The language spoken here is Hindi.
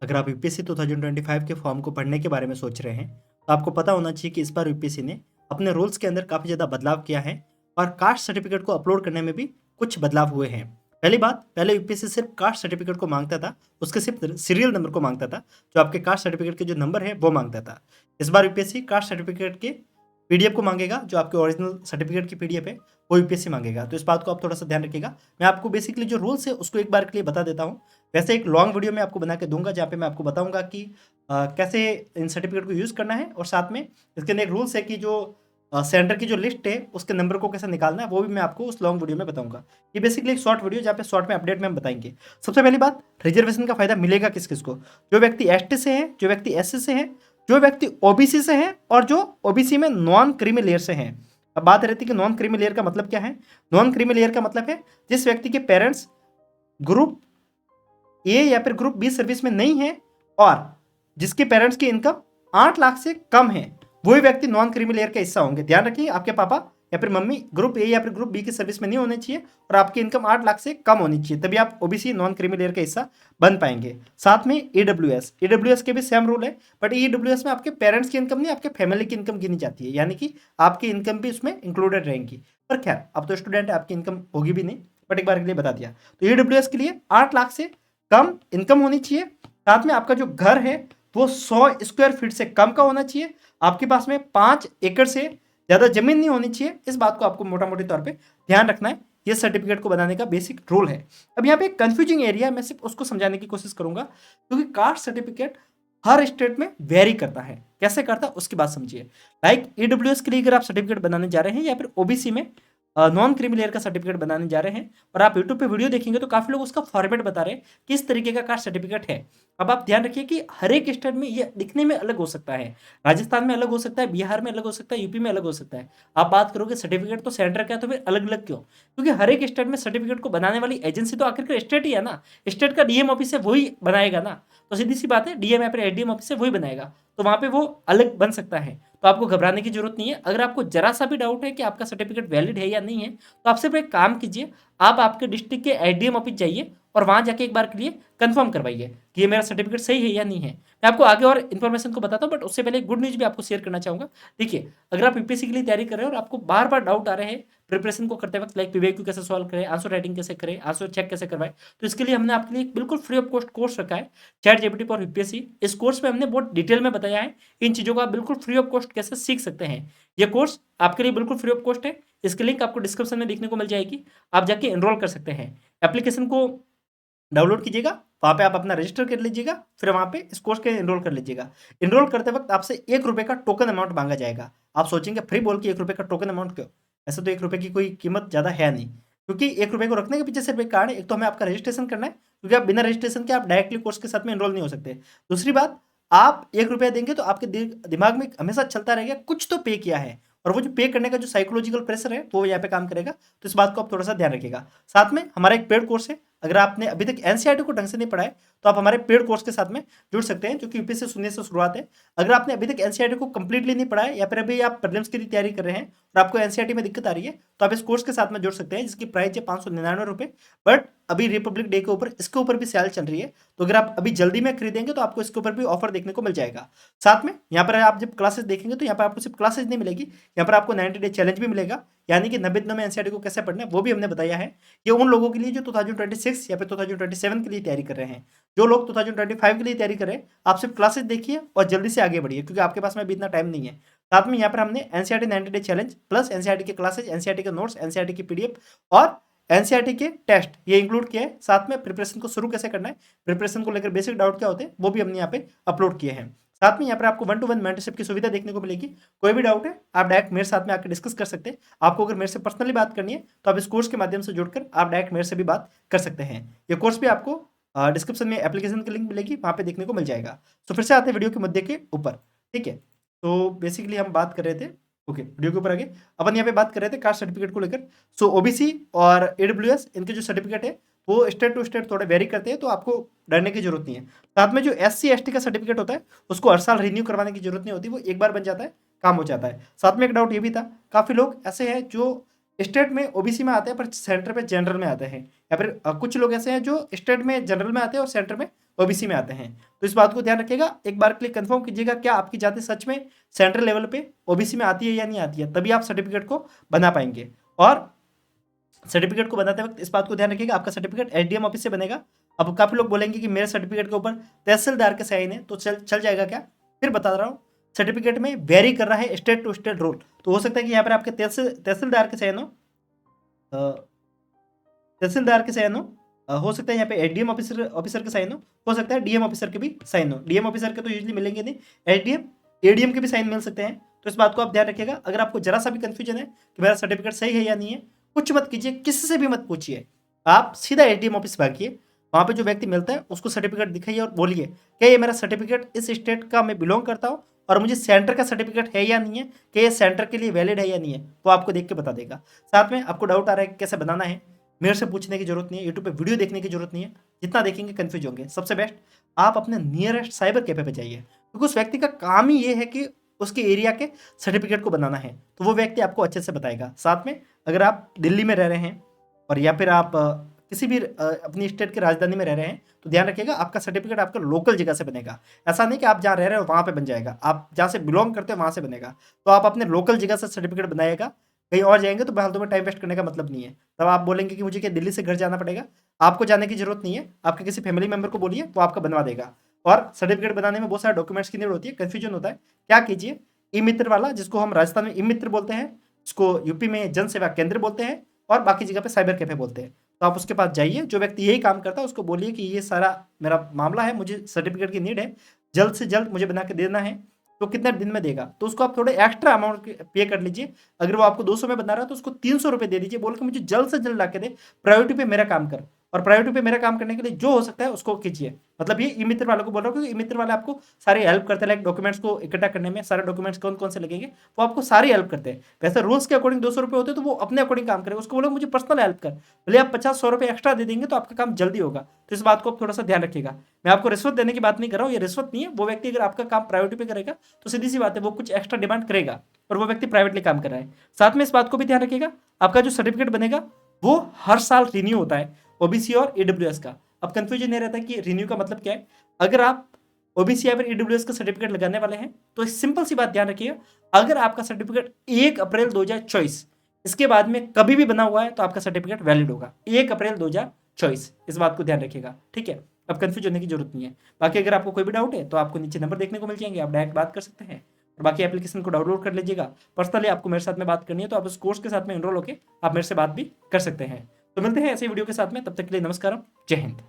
अगर आप यूपीएससी 2025 के फॉर्म को पढ़ने के बारे में सोच रहे हैं, तो आपको पता होना चाहिए कि इस बार यूपीएससी ने अपने रूल्स के अंदर काफ़ी ज़्यादा बदलाव किया है और कास्ट सर्टिफिकेट को अपलोड करने में भी कुछ बदलाव हुए हैं। पहली बात, पहले यूपीएससी सिर्फ कास्ट सर्टिफिकेट को मांगता था, उसके सिर्फ सीरियल नंबर को मांगता था, जो आपके कास्ट सर्टिफिकेट के जो नंबर है वो मांगता था। इस बार यूपीएससी कास्ट सर्टिफिकेट के पीडीएफ को मांगेगा, जो आपके ओरिजिनल सर्टिफिकेट की पीडीएफ है वो यूपीएससी मांगेगा। तो इस बात को आप थोड़ा सा ध्यान रखिएगा। मैं आपको बेसिकली जो रूल्स है उसको एक बार के लिए बता देता हूँ। वैसे एक लॉन्ग वीडियो मैं आपको बना के दूंगा जहाँ पे मैं आपको बताऊंगा कि कैसे इन सर्टिफिकेट को यूज़ करना है, और साथ में इसके अंदर एक रूल्स है कि जो सेंटर की जो लिस्ट है उसके नंबर को कैसे निकालना है वो भी मैं आपको उस लॉन्ग वीडियो में बताऊंगा। ये बेसिकली एक शॉर्ट वीडियो जहाँ पे शॉर्ट में अपडेट में हम बताएंगे। सबसे पहली बात, रिजर्वेशन का फायदा मिलेगा किस किस को? जो व्यक्ति एसटी से है, जो व्यक्ति एससी से है, जो व्यक्ति ओबीसी से है, और जो ओबीसी में नॉन क्रीमी लेयर से है। अब बात रहती है कि नॉन क्रीमी लेयर का मतलब क्या है। नॉन क्रीमी लेयर का मतलब है जिस व्यक्ति के पेरेंट्स ग्रुप ए या फिर ग्रुप बी सर्विस में नहीं है और जिसके पेरेंट्स की इनकम 8 लाख से कम है, वही व्यक्ति नॉन क्रीमी लेयर का हिस्सा होंगे। ध्यान रखिए, आपके पापा या फिर मम्मी ग्रुप ए या फिर ग्रुप बी की सर्विस में नहीं होने चाहिए और आपकी इनकम 8 लाख से कम होनी चाहिए, तभी आप ओबीसी नॉन क्रीमी लेयर का हिस्सा बन पाएंगे। साथ में ईडब्ल्यूएस के भी सेम रूल है, बट ईडब्ल्यूएस में आपके पेरेंट्स की इनकम नहीं, आपके फैमिली की इनकम गिनी जाती है, यानी कि आपकी इनकम भी उसमें इंक्लूडेड रहेंगी। पर खैर, अब तो स्टूडेंट है, आपकी इनकम होगी भी नहीं, बट एक बार के लिए बता दिया। तो ईडब्ल्यूएस के लिए 8 लाख से कम इनकम होनी चाहिए। साथ में आपका जो घर है वो 100 स्क्वायर फीट से कम का होना चाहिए। आपके पास में 5 एकड़ से ज़्यादा जमीन नहीं होनी चाहिए। इस बात को आपको मोटा मोटी तौर पे ध्यान रखना है। ये सर्टिफिकेट को बनाने का बेसिक रूल है। अब यहाँ पे कंफ्यूजिंग एरिया, मैं सिर्फ उसको समझाने की कोशिश करूंगा, क्योंकि कास्ट सर्टिफिकेट हर स्टेट में वेरी करता है। कैसे करता है उसकी बात समझिए। लाइक ईडब्ल्यूएस के लिए अगर आप सर्टिफिकेट बनाने जा रहे हैं या फिर ओबीसी में नॉन क्रीमी लेयर का सर्टिफिकेट बनाने जा रहे हैं और आप यूट्यूब पे वीडियो देखेंगे तो काफी लोग उसका फॉर्मेट बता रहे हैं किस तरीके का कास्ट सर्टिफिकेट है। अब आप ध्यान रखिए कि हर एक स्टेट में ये दिखने में अलग हो सकता है। राजस्थान में अलग हो सकता है, बिहार में अलग हो सकता है, यूपी में अलग हो सकता है। आप बात करोगे सर्टिफिकेट तो सेंटर का है, तो फिर अलग अलग क्यों? क्योंकि हर एक स्टेट में सर्टिफिकेट को बनाने वाली एजेंसी तो आखिरकार स्टेट ही है ना। स्टेट का डीएम ऑफिस है, वही बनाएगा ना। तो सीधी सी बात है, डीएम या फिर एडीएम ऑफिस है वही बनाएगा, तो वहां पे वो अलग बन सकता है। तो आपको घबराने की जरूरत नहीं है। अगर आपको जरा सा भी डाउट है कि आपका सर्टिफिकेट वैलिड है या नहीं है, तो आप सिर्फ एक काम कीजिए, आप आपके डिस्ट्रिक्ट के एडीएम ऑफिस जाइए और वहां जाके एक बार के लिए कंफर्म करवाइए कि ये मेरा सर्टिफिकेट सही है या नहीं है। मैं आपको आगे और इन्फॉर्मेशन को बताता हूँ, बट उससे पहले एक गुड न्यूज भी आपको शेयर करना चाहूंगा। देखिए, अगर आप यूपीएससी के लिए तैयारी कर रहे हैं और आपको बार बार डाउट आ रहे हैं प्रिपरेशन को करते वक्त, लाइक पीवीक्यू कैसे सॉल्व करें, आंसर राइटिंग कैसे करें, आंसर चेक कैसे करवाएं, तो इसके लिए हमने आपके लिए बिल्कुल फ्री ऑफ कॉस्ट कोर्स रखा है, चैट जीपीटी फॉर यूपीएससी। इस कोर्स में हमने बहुत डिटेल में बताया है इन चीज़ों को आप बिल्कुल फ्री ऑफ कॉस्ट कैसे सीख सकते हैं। ये कोर्स आपके लिए बिल्कुल फ्री ऑफ कॉस्ट है। इसकी लिंक आपको डिस्क्रिप्शन में देखने को मिल जाएगी, आप जाके एनरोल कर सकते हैं। एप्लीकेशन को डाउनलोड कीजिएगा, वहाँ पे आप अपना रजिस्टर कर लीजिएगा, फिर वहाँ पे इस कोर्स के एनरोल कर लीजिएगा। एनरोल करते वक्त आपसे 1 रुपये का टोकन अमाउंट मांगा जाएगा। आप सोचेंगे फ्री बोल के 1 रुपये का टोकन अमाउंट क्यों? ऐसे तो 1 रुपये की कोई कीमत ज़्यादा है नहीं, क्योंकि 1 रुपये को रखने के पीछे सिर्फ एक कारण है। एक तो हमें आपका रजिस्ट्रेशन करना है, क्योंकि आप बिना रजिस्ट्रेशन के आप डायरेक्टली कोर्स के साथ में एनरोल नहीं हो सकते। दूसरी बात, आप 1 रुपया देंगे तो आपके दिमाग में हमेशा चलता रहेगा कुछ तो पे किया है, और वो जो पे करने का जो साइकोलॉजिकल प्रेशर है वो यहाँ पे काम करेगा। तो इस बात को आप थोड़ा सा ध्यान रखिएगा। साथ में हमारा एक पेड कोर्स है, अगर आपने अभी तक एनसीईआरटी को ढंग से नहीं पढ़ा है तो आप हमारे पेड कोर्स के साथ में जुड़ सकते हैं, जो कि यूपीएससी शून्य से शुरुआत है। अगर आपने अभी तक एनसीईआरटी को कंप्लीटली नहीं पढ़ा है या फिर अभी आप प्रीलिम्स की तैयारी कर रहे हैं और आपको एनसीईआरटी में दिक्कत आ रही है, तो आप इस कोर्स के साथ में जुड़ सकते हैं, जिसकी प्राइस है 599 रुपये। बट अभी रिपब्लिक डे के ऊपर इसके ऊपर भी सेल चल रही है, तो अगर आप अभी जल्दी में खरीदेंगे तो आपको इसके ऊपर भी ऑफर देखने को मिल जाएगा। साथ में यहाँ पर आप जब क्लासेस देखेंगे तो यहाँ पर आपको सिर्फ क्लासेस नहीं मिलेगी, यहाँ पर आपको 90 डे चैलेंज भी मिलेगा, यानी कि 90 दिनों में एनसीईआरटी को कैसे पढ़ना है वो भी हमने बताया है। ये उन लोगों के लिए जो 2026 या फिर 2027 के लिए तैयारी कर रहे हैं। जो लोग 2025 के लिए तैयारी कर रहे हैं, आप सिर्फ क्लासेस देखिए और जल्दी से आगे बढ़िए, क्योंकि आपके पास में अभी इतना टाइम नहीं है। साथ में यहाँ पर हमने NCERT 90 day challenge plus NCERT के क्लासेज, एनसीईआरटी के नोट्स, एनसीईआरटी की पीडीएफ और एनसीईआरटी के टेस्ट ये इंक्लूड किया है। साथ में प्रिपरेशन को शुरू कैसे करना है, प्रिपरेशन को लेकर बेसिक डाउट क्या होते हैं, वो भी हमने यहाँ पे अपलोड किए हैं। साथ में यहाँ पर आपको 1-to-1 मेंटरशिप की सुविधा देखने को मिलेगी। कोई भी डाउट है आप डायरेक्ट मेरे साथ में आकर डिस्कस कर सकते हैं। आपको अगर मेरे से पर्सनली बात करनी है तो आप इस कोर्स के माध्यम से जुड़कर आप डायरेक्ट मेरे से भी बात कर सकते हैं। ये कोर्स भी आपको डिस्क्रिप्शन में एप्लीकेशन की लिंक मिलेगी, वहाँ पे देखने को मिल जाएगा। तो फिर से आते हैं वीडियो के मुद्दे के ऊपर, ठीक है। तो बेसिकली हम बात कर रहे थे, ओके वीडियो के ऊपर आगे अपन यहाँ पे बात कर रहे थे कास्ट सर्टिफिकेट को लेकर। सो ओबीसी और ईडब्ल्यूएस इनके जो सर्टिफिकेट है वो स्टेट टू स्टेट थोड़े वेरी करते हैं, तो आपको डरने की जरूरत नहीं है। साथ में जो एससी एसटी का सर्टिफिकेट होता है उसको हर साल रिन्यू करवाने की जरूरत नहीं होती, वो एक बार बन जाता है, काम हो जाता है। साथ में एक डाउट ये भी था, काफ़ी लोग ऐसे हैं जो स्टेट में ओबीसी में आते हैं पर सेंटर पे जनरल में आते हैं, या फिर कुछ लोग ऐसे हैं जो स्टेट में जनरल में आते हैं और सेंटर में ओबीसी में आते हैं। तो इस बात को ध्यान रखिएगा, एक बार के लिए कंफर्म कीजिएगा क्या आपकी जाति सच में सेंट्रल लेवल पे ओबीसी में आती है या नहीं आती है, तभी आप सर्टिफिकेट को बना पाएंगे। और सर्टिफिकेट को बनाते वक्त इस बात को ध्यान रखिएगा, आपका सर्टिफिकेट एसडीएम ऑफिस से बनेगा। अब काफी लोग बोलेंगे कि मेरे सर्टिफिकेट के ऊपर तहसीलदार के साइन है, तो चल जाएगा क्या? फिर बता रहा हूँ, सर्टिफिकेट में वेरी कर रहा है स्टेट टू स्टेट रूल, तो हो सकता है कि यहाँ पर आपके तहसीलदार के साइन हो, तहसीलदार के साइन हो सकता है यहाँ पे एडीएम ऑफिसर के साइन हो सकता है डीएम ऑफिसर के भी साइन हो। डीएम ऑफिसर के तो यूजली मिलेंगे नहीं, एडीएम एडीएम के भी साइन मिल सकते हैं। तो इस बात को आप ध्यान रखिएगा। अगर आपको जरा सा भी कंफ्यूजन है कि मेरा सर्टिफिकेट सही है या नहीं है, कुछ मत कीजिए, किसी से भी मत पूछिए, आप सीधा एडीएम ऑफिस भागिए, वहाँ पे जो व्यक्ति मिलता है उसको सर्टिफिकेट दिखाइए और बोलिए क्या ये मेरा सर्टिफिकेट इस स्टेट का मैं बिलोंग करता हूँ और मुझे सेंटर का सर्टिफिकेट है या नहीं है, कि ये सेंटर के लिए वैलिड है या नहीं है, वो आपको देख के बता देगा। साथ में आपको डाउट आ रहा है कि कैसे बनाना है, मेरे से पूछने की जरूरत नहीं है, यूट्यूब पे वीडियो देखने की जरूरत नहीं है, जितना देखेंगे कंफ्यूज होंगे। सबसे बेस्ट आप अपने नियरेस्ट साइबर कैफे पे जाइए, क्योंकि उस व्यक्ति का काम ही ये है कि उसके एरिया के सर्टिफिकेट को बनाना है, तो वो व्यक्ति आपको अच्छे से बताएगा। साथ में अगर आप दिल्ली में रह रहे हैं और या फिर आप किसी भी अपनी स्टेट की राजधानी में रह रहे हैं, तो ध्यान रखिएगा आपका सर्टिफिकेट आपका लोकल जगह से बनेगा। ऐसा नहीं कि आप जहाँ रह रहे हो वहाँ पे बन जाएगा, आप जहाँ से बिलोंग करते हो वहाँ से बनेगा। तो आप अपने लोकल जगह से सर्टिफिकेट बनाएगा, कहीं और जाएंगे तो फालतू में टाइम वेस्ट करने का मतलब नहीं है। तब आप बोलेंगे कि मुझे क्या दिल्ली से घर जाना पड़ेगा, आपको जाने की जरूरत नहीं है, आपके किसी फैमिली मेंबर को बोलिए वो आपका बनवा देगा। और सर्टिफिकेट बनाने में बहुत सारे डॉक्यूमेंट्स की नीड होती है, कंफ्यूजन होता है, क्या कीजिए ई मित्र वाला, जिसको हम राजस्थान में ई मित्र बोलते हैं, इसको यूपी में जन सेवा केंद्र बोलते हैं और बाकी जगह पे साइबर कैफे बोलते हैं। तो आप उसके पास जाइए, जो व्यक्ति यही काम करता है उसको बोलिए कि ये सारा मेरा मामला है, मुझे सर्टिफिकेट की नीड है, जल्द से जल्द मुझे बना के देना है। तो कितने दिन में देगा, तो उसको आप थोड़े एक्स्ट्रा अमाउंट पे कर लीजिए। अगर वो आपको 200 में बना रहा है तो उसको 300 रुपये दे दीजिए, बोल के मुझे जल्द से जल्द ला के दे, प्रायोरिटी पे मेरा काम कर। और प्रायोरिटी पे मेरा काम करने के लिए जो हो सकता है उसको कीजिए। मतलब ये ई मित्र वालों को बोल रहा हूँ, क्योंकि ई मित्र वाले आपको सारी हेल्प करते हैं, लाइक डॉक्यूमेंट्स को इकट्ठा करने में, सारे डॉक्यूमेंट्स कौन कौन से लगेंगे वो आपको सारी हेल्प करते हैं। वैसे रूल्स के अकॉर्डिंग 200 रुपये होते हैं, तो वो अपने अकॉर्डिंग काम करेगा, उसको बोलो मुझे पर्सनल हेल्प कर, भले आप 50-100 रुपये एक्स्ट्रा दे देंगे तो आपका काम जल्दी होगा। तो इस बात को आप थोड़ा सा ध्यान रखिएगा। मैं आपको रिश्वत देने की बात नहीं कर रहा हूँ, ये रिश्वत नहीं है। वो व्यक्ति अगर आपका काम प्रायोरिटी पे करेगा तो सीधी सी बात है वो कुछ एक्स्ट्रा डिमांड करेगा, और वो व्यक्ति प्राइवेटली काम कर रहा है। साथ में इस बात को भी ध्यान रखिएगा, आपका जो सर्टिफिकेट बनेगा वो हर साल रिन्यू होता है, ओबीसी और ईडब्ल्यूएस का। अब कंफ्यूजन नहीं रहता कि रिन्यू का मतलब क्या है। अगर आप ओबीसी या फिर ईडब्ल्यूएस का सर्टिफिकेट लगाने वाले हैं तो सिंपल सी बात ध्यान रखिएगा, अगर आपका सर्टिफिकेट 1 अप्रैल 2024 इसके बाद में कभी भी बना हुआ है तो आपका सर्टिफिकेट वैलिड होगा, 1 अप्रैल 2024। इस बात को ध्यान रखिएगा, ठीक है। अब कंफ्यूज होने की जरूरत नहीं है। बाकी अगर आपको कोई भी डाउट है तो आपको नीचे नंबर देखने को मिल जाएंगे, आप डायरेक्ट बात कर सकते हैं। और बाकी एप्लीकेशन को डाउनलोड कर लीजिएगा। पर्सनली आपको मेरे साथ में बात करनी है तो आप उस कोर्स के साथ में एनरोल होकर आप मेरे से बात भी कर सकते हैं। तो मिलते हैं ऐसे वीडियो के साथ में, तब तक के लिए नमस्कार, जय हिंद।